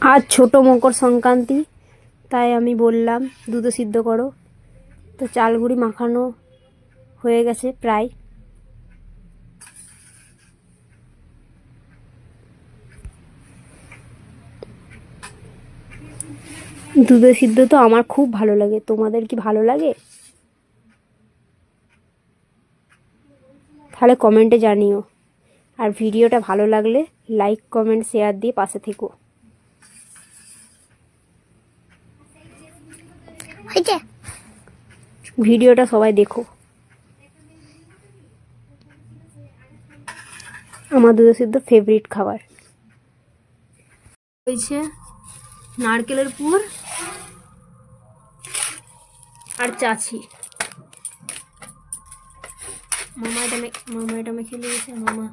আজ ছোট মকর সংক্রান্তি, তাই আমি বললাম দুধে সিদ্ধ করো। তো চাল গুঁড়ি মাখানো হয়ে গেছে প্রায়। দুধে সিদ্ধ তো আমার খুব ভালো লাগে, তোমাদের কি ভালো লাগে? তাহলে কমেন্টে জানিও। আর ভিডিওটা ভালো লাগলে লাইক কমেন্ট শেয়ার দিয়ে পাশে থেকো। ভিডিওটা সবাই দেখো। আমার দুধে সিদ্ধ ফেভারিট খাবার। হয়েছে নারকেলের পুর আর চাছি। মামা এটা মেখে নিয়েছে মামা।